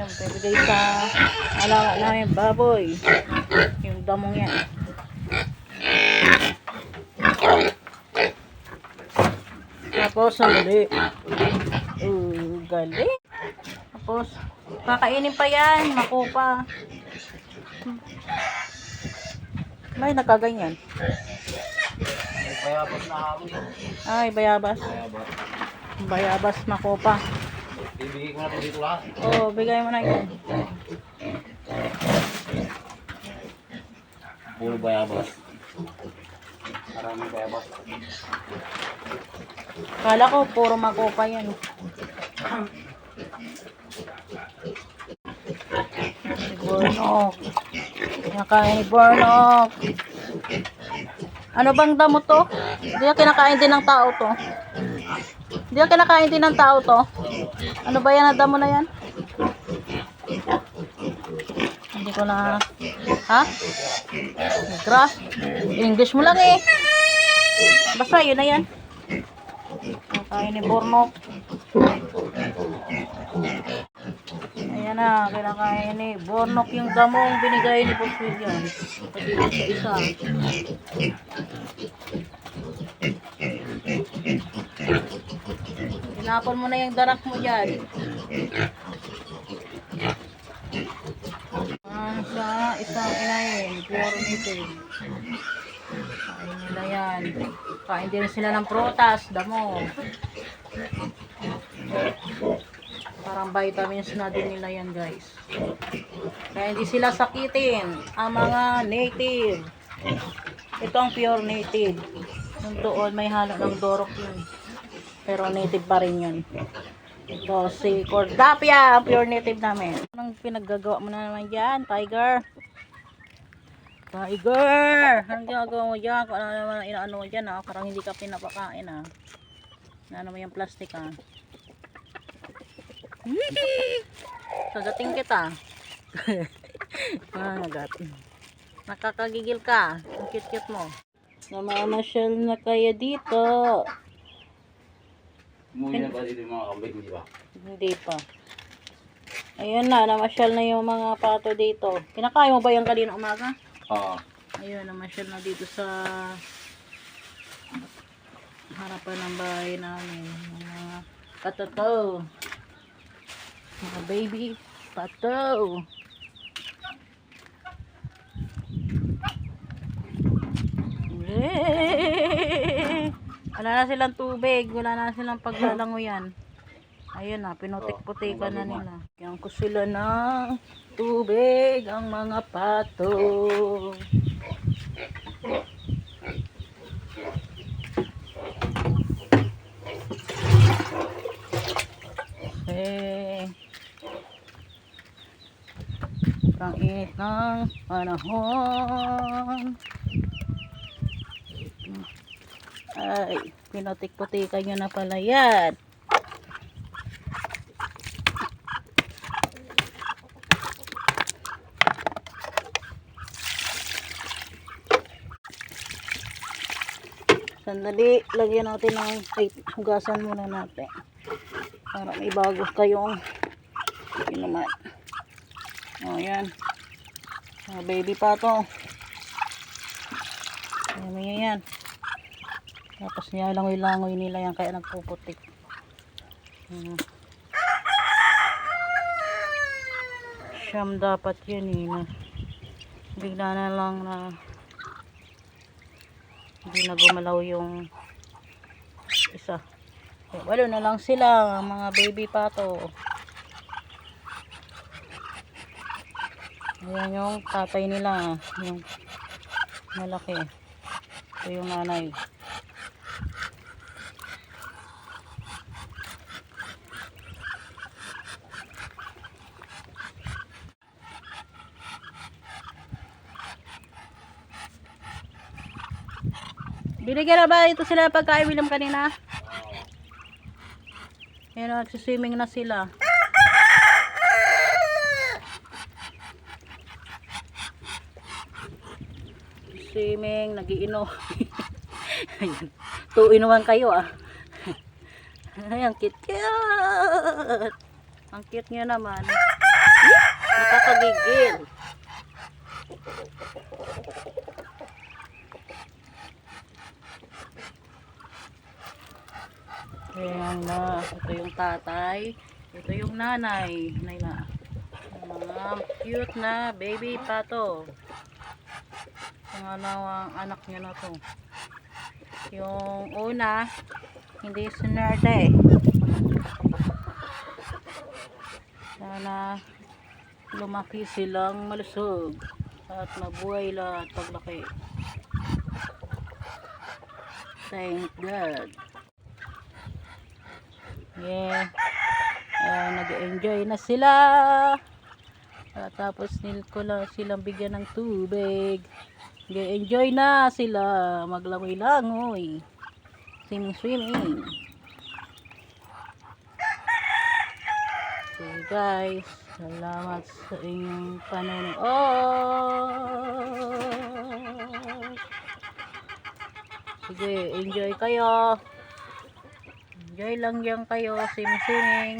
Yung bibigay sa alaga namin baboy. Yung damong yan. Tapos, galing. Galing. Tapos, kakainin pa yan. Makupa. May nakaganyan. Bayabas na hapon. Ay, bayabas. Bayabas, makupa. Ibigay ko na ito dito lahat. Oo, bigay mo na yan. Puro bayabas. Maraming bayabas. Kala ko, puro makupa yan. Si Bornok. Kinakain ni Bornok. Ano bang damo to? Hindi na kinakain din ng tao to. Hindi na kinakain din ng tao to. Ano ba yan na damo na yan? Hindi ko na... Ha? Grass? English mo lang eh. Basta yun na yan. Kinakain ni Bornok. Ayan na, kinakain ni Bornok yung damong binigay ni Pagpilyan. Pagpilyan sa isa. Tinapon mo na yung darak mo dyan. Sa isang inayin, pure native. Kain nila yan. Kain din sila ng prutas, damo. Parang vitamins na din nila yan, guys. Kaya hindi sila sakitin ang mga native. Ito ang pure native. Yung doon may halo ng dorok yun. Pero native pa rin yun. Ito si Cordapia, ang pure native namin. Anong pinaggagawa mo na naman dyan, Tiger? Tiger! Anong ginagawa mo dyan? Kung ano naman inaano mo dyan, ha? Parang hindi ka pinapakain, ha? Ano mo yung plastic, ha? Kagating kita. Nagating. Nakakagigil ka. Ang cute-cute mo. Namamasyal na kayo dito. Umuwi na ba dito yung mga kambing, di ba? Hindi pa. Ayun na, namasyal na yung mga pato dito. Kinakain mo ba yung kanina umaga? Oo. Ayun, namasyal na dito sa harapan ng bahay namin. Mga patoto. Mga baby pato. Wala na silang tubig, wala na silang paglalangoyan. Ayun na, pinutik-putikan na nila. Yan ko sila ng tubig, ang mga pato. Ang init ng panahon. Ay, pinutik-putikan nyo na pala yan. Sandali, lagyan natin ng hugasan muna natin. Para may bago kayong inuman. O, yan. Baby pa to. Ayan yan. Tapos niya langoy-langoy nila yan kaya nagpuputik. Siyam dapat yun eh. Bigla na lang na hindi na gumalaw yung isa. Walo na lang sila mga baby pato. Ayan yung tatay nila. Yung malaki. Ito yung nanay. Binigyan na ba ito sila pagkain William kanina? Ayan, nagsiswimming na sila. Swimming, nagiinom. Ayan, 2-in-1 kayo ah. Ayan, cute. Ang cute nyo naman. Nakakagigil. Ayan na. Ito yung tatay. Ito yung nanay. Nayla. Mga cute na baby pato. Ang anak niya na to. Yung una, hindi sinerte. Sana lumaki silang malusog at mabuhay lahat paglaki. Thank God. Yeah. Nag-enjoy na sila. Tapos ko lang silang bigyan ng tubig. Nag-enjoy na sila. Maglangoy-langoy. Swimming. So guys, salamat sa inyong panonood. Sige, enjoy kayo. Enjoy lang yan kayo. Swimming.